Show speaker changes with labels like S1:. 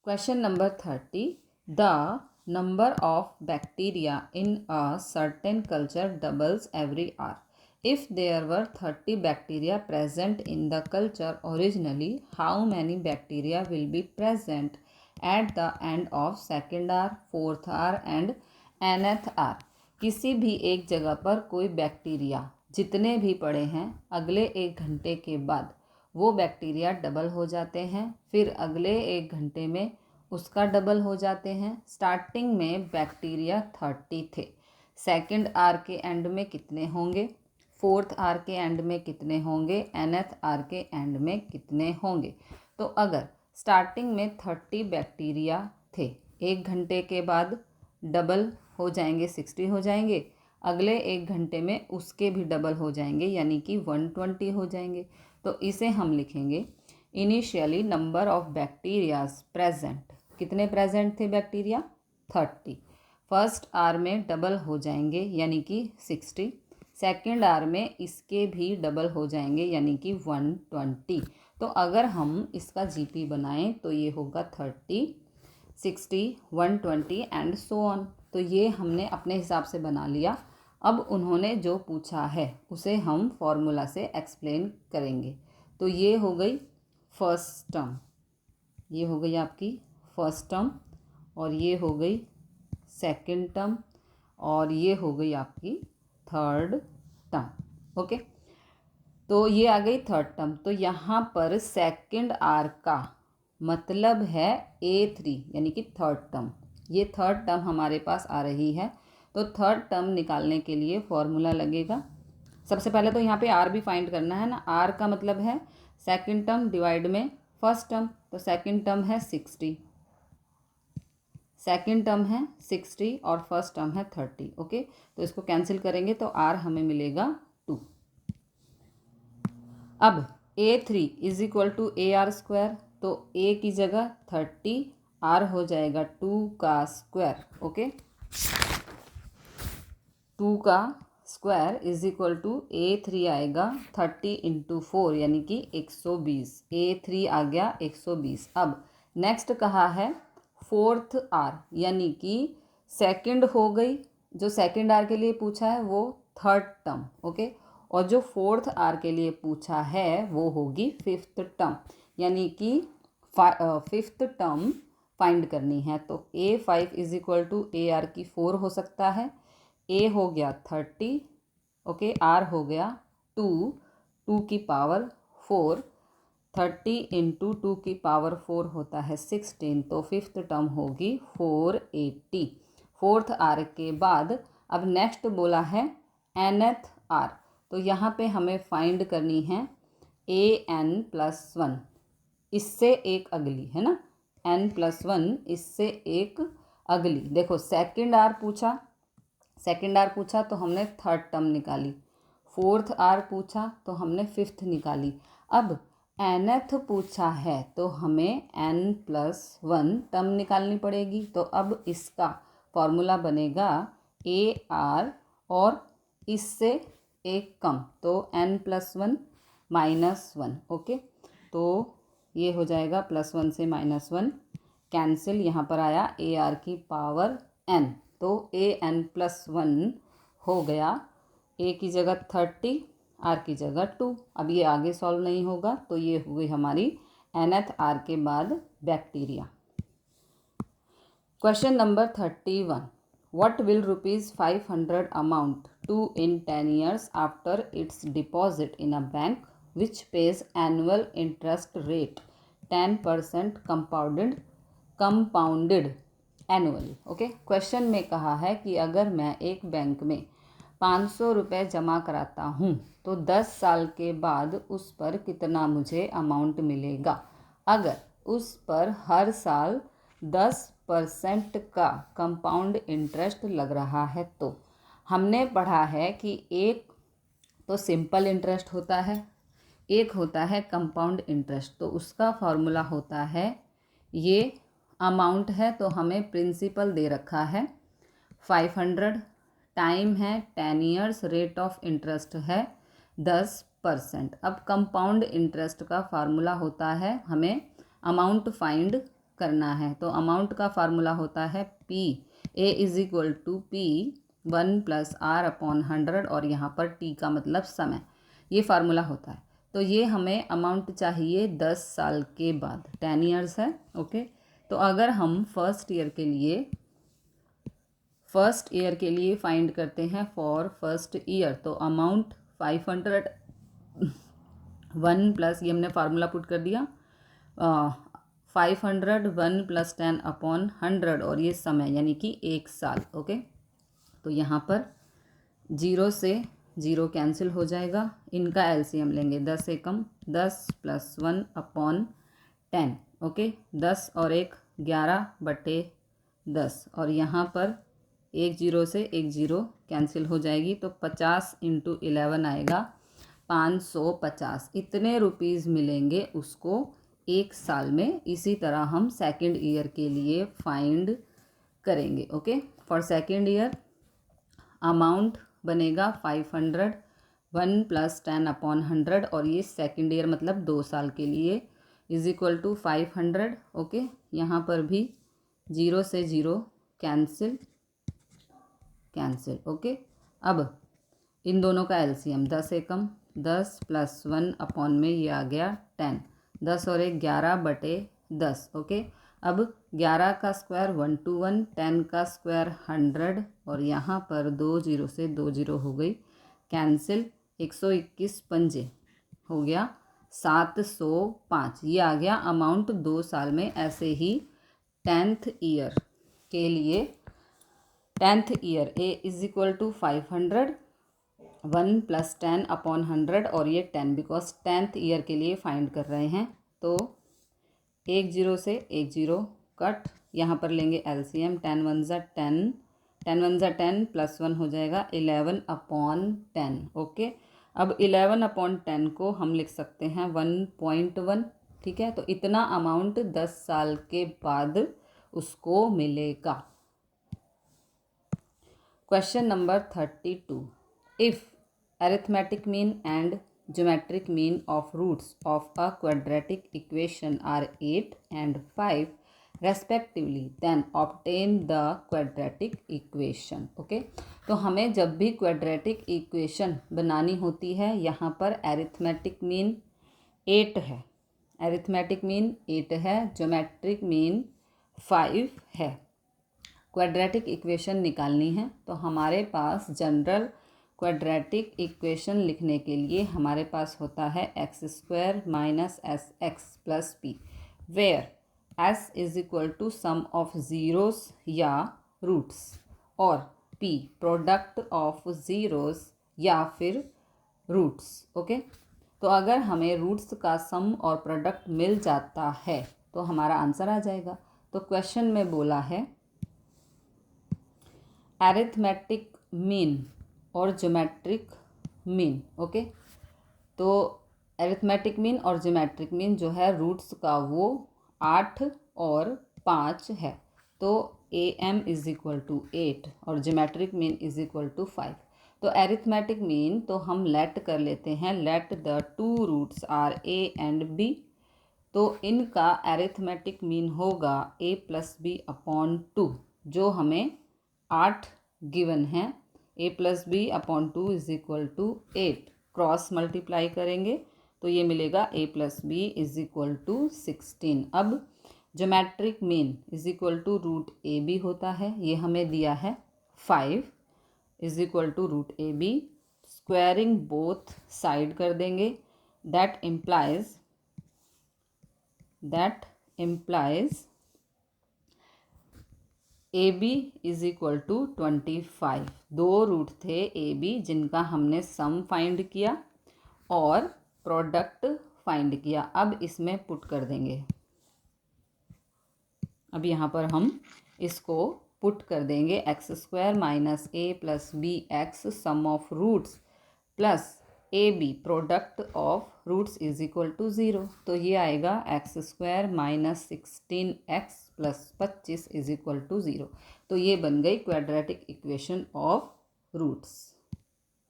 S1: Question number 30. The number of bacteria in a certain culture doubles every hour. If there were 30 bacteria present in the culture originally, how many bacteria will be present at the end of second hour, fourth hour and nth hour? किसी भी एक जगह पर कोई bacteria जितने भी पड़े हैं अगले 1 घंटे के बाद वो बैक्टीरिया डबल हो जाते हैं, फिर अगले 1 घंटे में उसका डबल हो जाते हैं। स्टार्टिंग में बैक्टीरिया 30 थे, सेकंड आर के एंड में कितने होंगे, फोर्थ आर के एंड में कितने होंगे, nth आर के एंड में कितने होंगे। तो अगर स्टार्टिंग में 30 बैक्टीरिया थे, 1 घंटे के बाद डबल हो जाएंगे, 60 हो जाएंगे, अगले 1 घंटे में उसके भी डबल हो जाएंगे यानी कि 120 हो जाएंगे। तो इसे हम लिखेंगे initially number of bacterias present. कितने प्रेजेंट थे बैक्टीरिया? 30। फर्स्ट आर में डबल हो जाएंगे यानी कि 60, सेकेंड आर में इसके भी डबल हो जाएंगे यानी कि 120। तो अगर हम इसका जीपी बनाएं तो ये होगा 30, 60, 120 एंड सो ऑन। तो ये हमने अपने हिसाब से बना लिया। अब उन्होंने जो पूछा है उसे हम फॉर्मूला से एक्सप्लेन करेंगे। तो ये हो गई फर्स्ट टर्म, ये हो गई आपकी फर्स्ट टर्म, और ये हो गई सेकंड टर्म, और ये हो गई आपकी थर्ड टर्म। ओके, तो ये आ गई थर्ड टर्म। तो यहाँ पर सेकंड आर का मतलब है A3 यानी कि थर्ड टर्म। ये थर्ड टर्म हमारे पास आ रही है। तो थर्ड टर्म निकालने के लिए फॉर्मूला लगेगा। सबसे पहले तो यहाँ पे आर भी फाइंड करना है ना। आर का मतलब है सेकंड टर्म डिवाइड में फर्स्ट टर्म। तो सेकंड टर्म है 60, सेकंड टर्म है 60 और फर्स्ट टर्म है 30। ओके, तो इसको कैंसिल करेंगे तो आर हमें मिलेगा 2। अब A3 is equal to AR²। तो A की जगह 30, आर हो जाएगा 2 का स्क्वायर। ओके, 2 का square is equal to A3 आएगा 30 इंटू 4 यानी कि 120। A3 आ गया 120। अब नेक्स्ट कहा है फोर्थ आर यानी कि सेकंड हो गई। जो सेकंड आर के लिए पूछा है वो थर्ड टर्म। ओके, और जो फोर्थ आर के लिए पूछा है वो होगी फिफ्थ टर्म यानी कि फिफ्थ टर्म फाइंड करनी है। तो A5 is equal to AR की 4 हो सकता है। A हो गया 30, ओके, R हो गया 2, 2 की पावर 4, 30 इंटू 2 की पावर 4 होता है 16। तो फिफ्थ टर्म होगी 480। फोर्थ आर के बाद अब नेक्स्ट बोला है nth आर। तो यहाँ पे हमें फाइंड करनी है AN+1, इससे एक अगली है ना, N+1 इससे एक अगली। देखो सेकंड आर पूछा, सेकंड आर पूछा तो हमने थर्ड टर्म निकाली, फोर्थ आर पूछा तो हमने फिफ्थ निकाली। अब nth पूछा है तो हमें N+1 टर्म निकालनी पड़ेगी। तो अब इसका फॉर्मूला बनेगा AR और इससे एक कम, तो N+1 -1। ओके, तो ये हो जाएगा +1 से -1 कैंसिल, यहाँ पर आया AR की पावर n। तो AN+1 हो गया, A की जगह 30, R की जगह 2। अब ये आगे सॉल्व नहीं होगा, तो ये हुई हमारी nth R के बाद bacteria. Question number 31. What will ₹500 amount to in 10 years after its deposit in a bank which pays annual interest rate 10% compounded annually? Okay, question में कहा है कि अगर मैं एक बैंक में 500 रुपये जमा कराता हूँ तो 10 साल के बाद उस पर कितना मुझे अमाउंट मिलेगा अगर उस पर हर साल 10% का कंपाउंड इंटरेस्ट लग रहा है। तो हमने पढ़ा है कि एक तो सिंपल इंटरेस्ट होता है, एक होता है कंपाउंड इंटरेस्ट। तो उसका फॉर्मूला होता है, ये अमाउंट है तो हमें प्रिंसिपल दे रखा है 500, टाइम है 10 ईयर्स, रेट ऑफ इंटरेस्ट है 10%। अब कंपाउंड इंटरेस्ट का फार्मूला होता है, हमें अमाउंट फाइंड करना है तो अमाउंट का फार्मूला होता है P, A is equal to P 1 + R/100 और यहाँ पर T का मतलब समय, ये फार्मूला होता है। तो ये हमें अमाउंट चाहिए 10 साल के बाद, 10 ईयर्स है। ओके, तो अगर हम फर्स्ट ईयर के लिए फाइंड करते हैं फॉर फर्स्ट ईयर, तो अमाउंट 500 1 प्लस, ये हमने फार्मूला पुट कर दिया, 500 1 + 10/100 और ये समय यानी कि 1 साल। ओके, तो यहाँ पर 0 से 0 कैंसिल हो जाएगा, इनका एलसीएम लेंगे, 10 एकम 10 + 1/10। ओके, 10 और 1 11/10 और यहाँ पर 1 0 से 1 0 कैंसिल हो जाएगी, तो 50 × 11 आएगा 550। इतने रुपीज़ मिलेंगे उसको 1 साल में। इसी तरह हम सेकंड ईयर के लिए फाइंड करेंगे। Okay, for second year amount बनेगा 500 1 + 10/100 और ये सेकंड ईयर मतलब 2 साल के लिए इज इक्वल टू 500। ओके, यहाँ पर भी 0 से 0 कैंसिल। ओके, अब इन दोनों का एलसीएम 10 एकम 10 + 1 में ये आ गया 10, 10 और 1 11/10। ओके, अब 11 का स्क्वायर 1 to 1, 10 का स्क्वायर 100 और यहाँ पर 2 0 से 2 0 हो गई कैंसिल, 121 पंजे हो गया 705। ये आ गया अमाउंट 2 साल में। ऐसे ही 10th ईयर के लिए, 10th year A is equal to 500 1 + 10/100 और ये 10, बिकॉज 10th ईयर के लिए फाइंड कर रहे हैं। तो 1 0 से 1 0 कट, यहाँ पर लेंगे एलसीएम, 10 1 ज़ा 10, 10 1 ज़ा 10 + 1 हो जाएगा 11/10। ओके, अब 11/10 को हम लिख सकते हैं 1.1। ठीक है, तो इतना अमाउंट 10 साल के बाद उसको मिलेगा। Question number 32, if arithmetic mean and geometric mean of roots of a quadratic equation are 8 and 5 respectively, then obtain the quadratic equation। Okay, तो हमें जब भी क्वाड्रेटिक इक्वेशन बनानी होती है, यहाँ पर अरिथमेटिक मीन 8 है, अरिथमेटिक मीन 8 है, ज्योमेट्रिक मीन 5 है। क्वाड्रेटिक इक्वेशन निकालनी है तो हमारे पास जनरल क्वाड्रेटिक इक्वेशन लिखने के लिए हमारे पास होता है x² - sx + p, where s is equal to sum of zeros या रूट्स और p प्रोडक्ट ऑफ ज़ीरोस या फिर रूट्स। ओके, तो अगर हमें रूट्स का सम और प्रोडक्ट मिल जाता है तो हमारा आंसर आ जाएगा। तो क्वेश्चन में बोला है अरिथमेटिक मीन और ज्योमेट्रिक मीन। ओके, तो अरिथमेटिक मीन और ज्योमेट्रिक मीन जो है रूट्स का वो 8 और 5 है, तो AM इज इक्वल टू 8 और geometric mean is equal to 5। तो अरिथमेटिक मीन तो हम लेट कर लेते हैं, let the 2 roots are A and B, तो इनका अरिथमेटिक मीन होगा A + B/2, जो हमें 8 गिवन है। A + B/2 is equal to 8, cross multiply करेंगे तो ये मिलेगा A + B is equal to 16। अब geometric mean is equal to √AB होता है, ये हमें दिया है 5 is equal to √AB, squaring both side कर देंगे, that implies AB is equal to 25। 2 root थे AB जिनका हमने सम फाइंड किया और प्रोडक्ट फाइंड किया। अब इसमें पुट कर देंगे, अब यहाँ पर हम इसको पुट कर देंगे, x² - A + bx sum of roots plus AB product of roots is equal to 0, तो ये आएगा x² - 16x + 25 is equal to 0। तो ये बन गई क्वाड्रेटिक इक्वेशन ऑफ रूट्स।